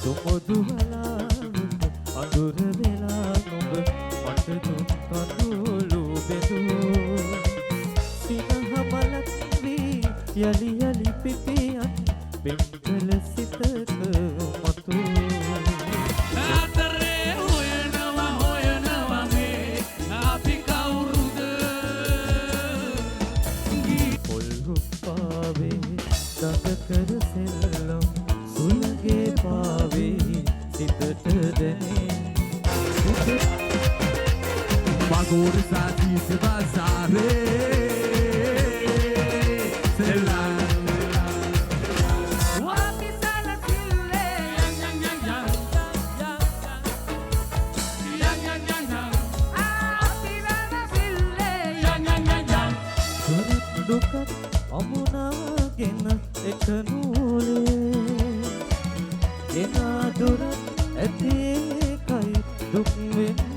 සුමුදුහලා අඳුර වෙලා නුඹ මට දුක් කඳුළු බෙදූ සිනහ මලක් වී යලි යලි පිපියත් පෙම්කල සිතක මතු ආතරේ හොයනවා මේ අපි කවුරුද පොල් රුප්පාවේ දඟ කර සෙල්ලම් සුළගේ පාවේ සිතට දැනේ Bagor saati se bazare selam Wapi sana sille yang api sana sille yang සුරත් දුකත් අමුණාගෙන එක නූලේ එනා දුරත් ඇතේ කයි දුක් වෙන